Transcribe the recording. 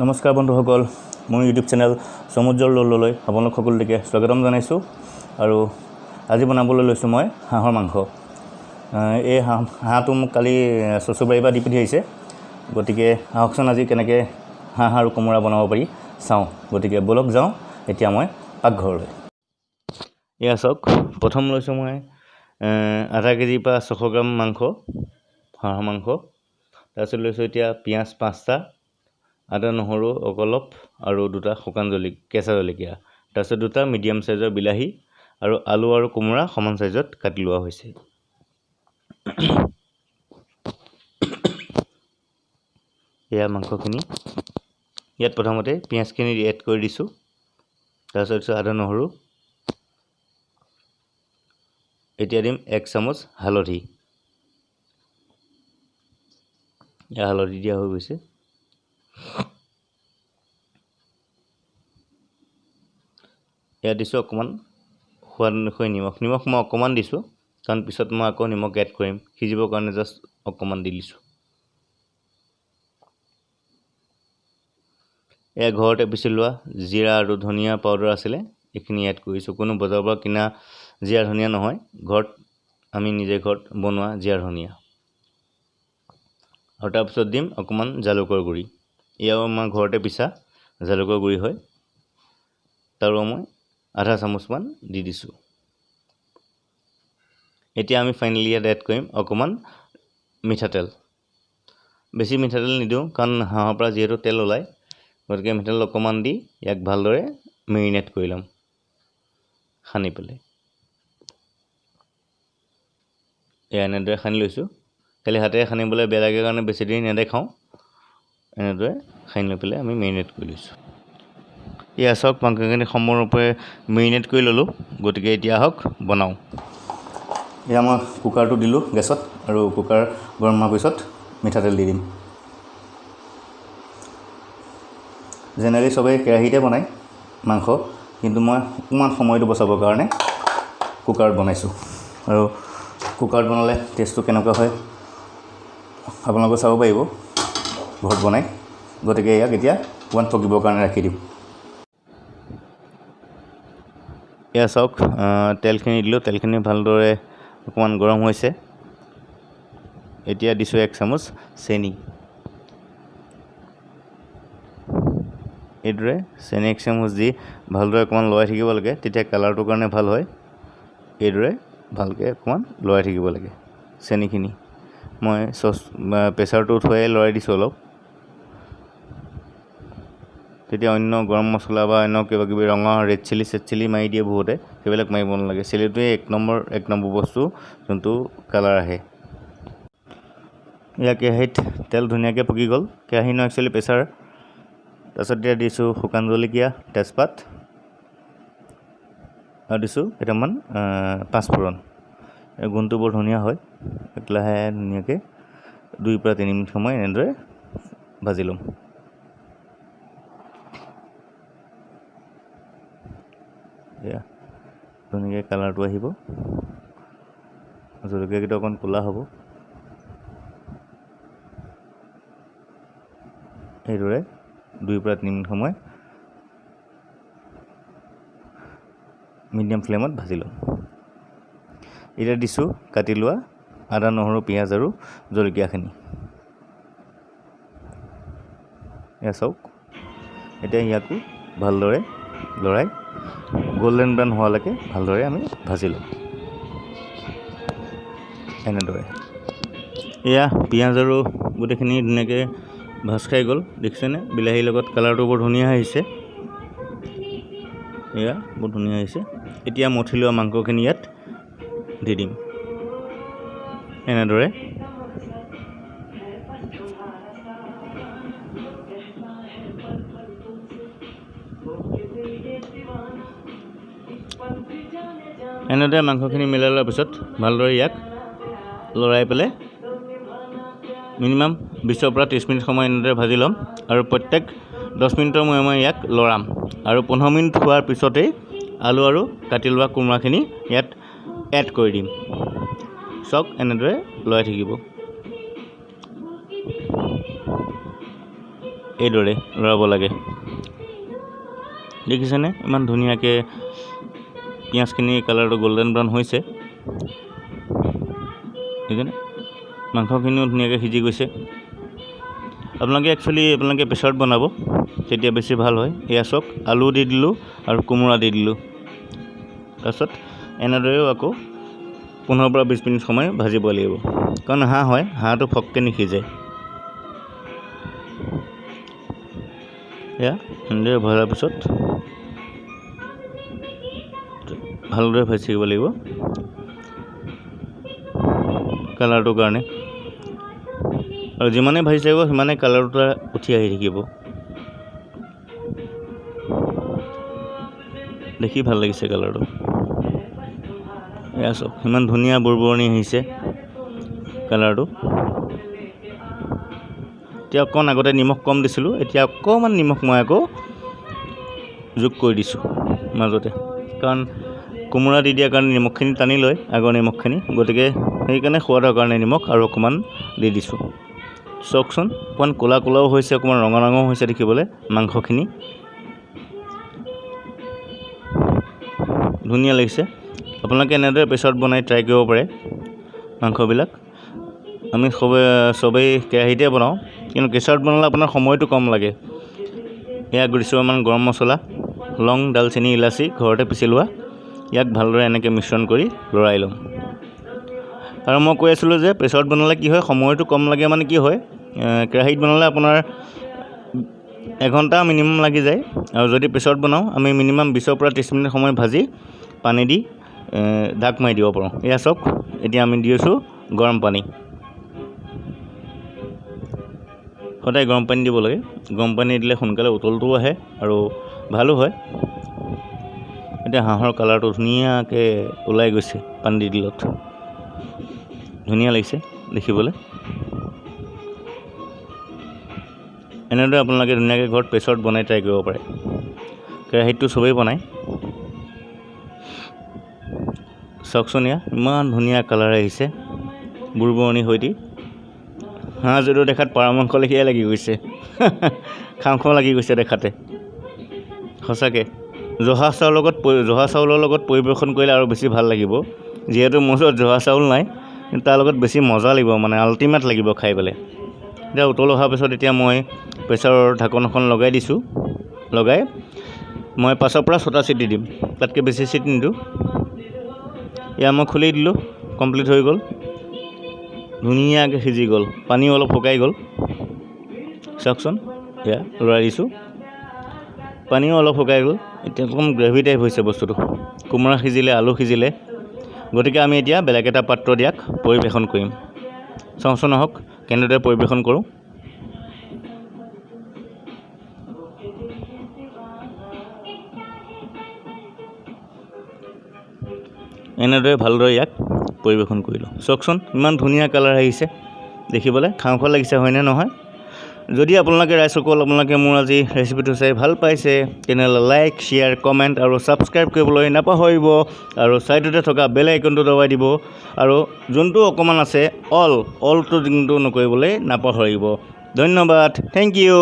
নমস্কাৰ বন্ধুসকল, মোৰ ইউটিউব চেনেল সমুদ্ৰৰ ললৈ আপোনালোক সকলোকে স্বাগতম জনাইছোঁ। আৰু আজি বনাবলৈ লৈছোঁ মই হাঁহৰ মাংস। এই হাঁহটো মোক কালি চচুবাৰীৰ পৰা দি পঠিয়াইছে। গতিকে আহকচোন আজি কেনেকৈ হাঁহ আৰু কোমোৰা বনাব পাৰি চাওঁ। গতিকে বলক যাওঁ এতিয়া মই পাকঘৰলৈ। এয়া চাওক, প্ৰথম লৈছোঁ মই আধা কেজিৰ পৰা 600 গ্ৰাম মাংস, হাঁহৰ মাংস। তাৰপিছত লৈছোঁ এতিয়া পিঁয়াজ 5টা, আদা নহৰু অলপ আৰু 2টা শুকান কেঁচা জলকীয়া, তাৰপিছত 2টা মিডিয়াম সাইজৰ বিলাহী আৰু আলু আৰু কোমোৰা সমান সাইজত কাটি লোৱা হৈছে। এয়া মাংসখিনি ইয়াত প্ৰথমতে পিঁয়াজখিনি এড কৰি দিছোঁ। তাৰপিছত আদা নহৰু, এতিয়া দিম 1 চামুচ হালধি। এয়া হালধি দিয়া হৈ গৈছে। ইয়াত দিছোঁ অকণমান সোৱাদ অনুসৰি নিমখ মই অকণমান দিছোঁ, কাৰণ পিছত মই আকৌ নিমখ এড কৰিম, সিজিবৰ কাৰণে জাষ্ট অকণমান দি দিছোঁ। এয়া ঘৰতে পিচি লোৱা জিৰা আৰু ধনিয়া পাউডাৰ আছিলে, এইখিনি এড কৰিছোঁ। কোনো বজাৰৰ পৰা কিনা জিৰা ধনিয়া নহয়, আমি নিজে ঘৰত বনোৱা জিৰা ধনিয়া। আৰু তাৰপিছত দিম অকণমান জালুকৰ গুড়ি। এয়াও আমাৰ ঘৰতে পিছা জালুকৰ গুড়ি হয়, তাৰো মই আধা চামুচমান দি দিছোঁ। এতিয়া আমি ফাইনেলি ইয়াত এড কৰিম অকণমান মিঠাতেল। বেছি মিঠাতেল নিদিওঁ, কাৰণ হাঁহৰ পৰা যিহেতু তেল ওলায়, গতিকে মিঠাতেল অকণমান দি ইয়াক ভালদৰে মেৰিনেট কৰি ল'ম সানি পেলাই। এয়া এনেদৰে সানি লৈছোঁ। খালি হাতেৰে সানিবলৈ বেয়া লাগে কাৰণে বেছি দেৰি নেদেখাওঁ। এনেদৰে সানি লৈ পেলাই আমি মেৰিনেট কৰি লৈছোঁ। এয়া চাওক, মাংসখিনি সম্পূৰ্ণৰূপে মেৰিনেট কৰি ল'লোঁ। গতিকে এতিয়া আহক বনাওঁ। এয়া মই কুকাৰটো দিলোঁ গেছত, আৰু কুকাৰ গৰম হোৱাৰ পিছত মিঠাতেল দি দিম। জেনেৰেলি চবেই কেৰাহীতে বনায় মাংস, কিন্তু মই অকণমান সময়টো বচাবৰ কাৰণে কুকাৰত বনাইছোঁ। আৰু কুকাৰত বনালে টেষ্টটো কেনেকুৱা হয় আপোনালোকে চাব পাৰিব ঘৰত বনাই। গতিকে ইয়াক এতিয়া অকণমান পকিবৰ কাৰণে ৰাখি দিম। এয়া চাওক, তেলখিনি দিলোঁ, তেলখিনি ভালদৰে অকণমান গৰম হৈছে। এতিয়া দিছোঁ 1 চামুচ চেনি। এইদৰে চেনি 1 চামুচ দি ভালদৰে অকণমান লৰাই থাকিব লাগে, তেতিয়া কালাৰটোৰ কাৰণে ভাল হয়। এইদৰে ভালকৈ অকণমান লৰাই থাকিব লাগে চেনিখিনি। মই প্ৰেছাৰটো উঠুৱাই লৰাই দিছোঁ অলপ, তেতিয়া অন্য গৰম মছলা বা অন্য কিবাকিবি ৰঙা ৰেড চিলি চেড চিলি মাৰি দিয়ে বহুতে, সেইবিলাক মাৰিব নালাগে। চিলিটোৱে এক নম্বৰ বস্তু যোনটো কালাৰ আহে। এয়া কেৰাহীত তেল ধুনীয়াকৈ পকি গ'ল, কেৰাহী নহয় একচুৱেলি প্ৰেছাৰ। তাৰপিছত এতিয়া দিছোঁ শুকান জলকীয়া, তেজপাত, আৰু দিছোঁ কেইটামান পাঁচফোৰণ। গোন্ধটো বৰ ধুনীয়া হয়। লাহে ধুনীয়াকৈ 2 পৰা 3 মিনিট সময় এনেদৰে ভাজি ল'ম। এয়া ধুনীয়াকৈ কালাৰটো আহিব, জলকীয়াকেইটা অকণমান ক'লা হ'ব। এইদৰে 2 পৰা 3 মিনিট সময় মিডিয়াম ফ্লেমত ভাজি ল'ম। এতিয়া দিছোঁ কাটি লোৱা আদা নহৰু পিঁয়াজ আৰু জলকীয়াখিনি। এয়া চাওক, এতিয়া ইয়াকো ভালদৰে লৰাই গল্ডেন ব্ৰাউন হোৱালৈকে ভালদৰে আমি ভাজি ল'ম। এনেদৰে এয়া পিঁয়াজ আৰু গোটেইখিনি ধুনীয়াকৈ ভাজ খাই গ'ল, দেখিছেনে? বিলাহীৰ লগত কালাৰটো বৰ ধুনীয়া আহিছে। এয়া বৰ ধুনীয়া আহিছে। এতিয়া মঠি লোৱা মাংসখিনি ইয়াত দি দিম। এনেদৰে মাংসখিনি মিলাই লোৱাৰ পিছত ভালদৰে ইয়াক লৰাই পেলাই মিনিমাম 20 পৰা 30 মিনিট সময় এনেদৰে ভাজি ল'ম। আৰু প্ৰত্যেক 10 মিনিটৰ মূৰে মূৰে ইয়াক লৰাম। আৰু 15 মিনিট হোৱাৰ পিছতেই আলু আৰু কাটি লোৱা কোমোৰাখিনি ইয়াত এড কৰি দিম। চাওক, এনেদৰে লৰাই থাকিব। এইদৰে লৰাব লাগে দেখিছেনে ইমান ধুনীয়াকৈ পিঁয়াজখিনি কালাৰটো গোল্ডেন ব্ৰাউন হৈছে দেখিছেনে মাংসখিনিও ধুনীয়াকৈ সিজি গৈছে আপোনালোকে প্ৰেছাৰত বনাব তেতিয়া বেছি ভাল হয় এয়া চাওক আলু দি দিলোঁ আৰু কোমোৰা দি দিলোঁ তাৰপিছত এনেদৰেও আকৌ 15 পৰা 20 মিনিট সময় ভাজিব লাগিব কাৰণ হাঁহ হয় হাঁহটো ফককৈ নিসিজে এয়া এনেদৰে ভজাৰ পিছত ভালদৰে ভাজি থাকিব লাগিব কালাৰটোৰ কাৰণে আৰু যিমানে ভাজি থাকিব সিমানে কালাৰটো উঠি আহি থাকিব দেখি ভাল লাগিছে কালাৰটো এয়া চাওক ইমান ধুনীয়া বুৰবুৰণি আহিছে কালাৰটো এতিয়া অকণ আগতে নিমখ কম দিছিলোঁ এতিয়া অকণমান নিমখ মই আকৌ যোগ কৰি দিছোঁ মাজতে কাৰণ কোমোৰা দি দিয়াৰ কাৰণে নিমখখিনি টানি লয় আগৰ নিমখখিনি গতিকে সেইকাৰণে সোৱাদৰ কাৰণে নিমখ আৰু অকণমান দি দিছোঁ চাওকচোন অকণমান ক'লা ক'লাও হৈছে অকণমান ৰঙা ৰঙাও হৈছে দেখিবলৈ মাংসখিনি ধুনীয়া লাগিছে আপোনালোকে এনেদৰে প্ৰেছাৰত বনাই ট্ৰাই কৰিব পাৰে মাংসবিলাক আমি চবেই কেৰাহীতে বনাওঁ কিন্তু প্ৰেছাৰত বনালে আপোনাৰ সময়টো কম লাগে এয়া কিছুমান গৰম মছলা লং ডালচেনি ইলাচি ঘৰতে পিচি লোৱা ইয়াক ভালদৰে এনেকৈ মিশ্ৰণ কৰি লৰাই ল'ম আৰু মই কৈ আছিলোঁ যে প্ৰেছাৰত বনালে কি হয় সময়টো কম লাগে মানে কি হয় কেৰাহীত বনালে আপোনাৰ এঘণ্টা মিনিমাম লাগি যায় আৰু যদি প্ৰেছাৰত বনাওঁ আমি মিনিমাম 20 পৰা 30 মিনিট সময় ভাজি পানী দি ঢাক মাৰি দিব পাৰোঁ এয়া চাওক এতিয়া আমি দি আছোঁ গৰম পানী সদায় গৰম পানী দিব লাগে গৰম পানী দিলে সোনকালে উতলটোও আহে আৰু ভালো হয় এতিয়া হাঁহৰ কালাৰটো ধুনীয়াকৈ ওলাই গৈছে পানী দি দিলত ধুনীয়া লাগিছে দেখিবলৈ এনেদৰে আপোনালোকে ধুনীয়াকৈ ঘৰত প্ৰেছাৰত বনাই ট্ৰাই কৰিব পাৰে কেৰাহীতটো চবেই বনায় চাওকচোন এয়া ইমান ধুনীয়া কালাৰ আহিছে বুৰবুৰণি সৈতে হাঁহ যদিও দেখাত পাৰ মাংস লেখিয়াই লাগি গৈছে খাওঁ খাওঁ লাগি গৈছে দেখাতে সঁচাকৈ জহা চাউলৰ লগত পৰিৱেশন কৰিলে আৰু বেছি ভাল লাগিব যিহেতু মোৰ ওচৰত জহা চাউল নাই কিন্তু তাৰ লগত বেছি মজা লাগিব মানে আল্টিমেট লাগিব খাই পেলাই এতিয়া উতল অহাৰ পিছত এতিয়া মই প্ৰেছাৰৰ ঢাকন এখন লগাই দিছোঁ লগাই মই 5 পৰা 6টা চিটি দিম তাতকৈ বেছি চিটি নিদিওঁ এয়া মই খুলি দিলোঁ কমপ্লিট হৈ গ'ল ধুনীয়াকৈ সিজি গ'ল পানী অলপ শুকাই গ'ল চাওকচোন এয়া লৰাই দিছোঁ পানীও অলপ শুকাই গ'ল এতিয়া অকণ গ্ৰেভি টাইপ হৈছে বস্তুটো কোমোৰা সিজিলে আলু সিজিলে গতিকে আমি এতিয়া বেলেগ এটা পাত্ৰ দিয়াক পৰিৱেশন কৰিম চাওঁচোন আহক কেনেদৰে পৰিৱেশন কৰোঁ এনেদৰে ভালদৰে ইয়াক পৰিৱেশন কৰিলোঁ চাওকচোন ইমান ধুনীয়া কালাৰ আহিছে দেখিবলৈ খাওঁ খাওঁ লাগিছে হয়নে নহয় যদি আপোনালোকে ৰাইজসকল আপোনালোকে মোৰ আজি ৰেচিপিটো চাই ভাল পাইছে তেনেহ'লে লাইক শ্বেয়াৰ কমেণ্ট আৰু ছাবস্ক্ৰাইব কৰিবলৈ নাপাহৰিব আৰু ছাইডতে থকা বেল আইকনটো দবাই দিব আৰু যোনটো অকণমান আছে অলটো কিন্তু নকৰিবলৈ নাপাহৰিব ধন্যবাদ থেংক ইউ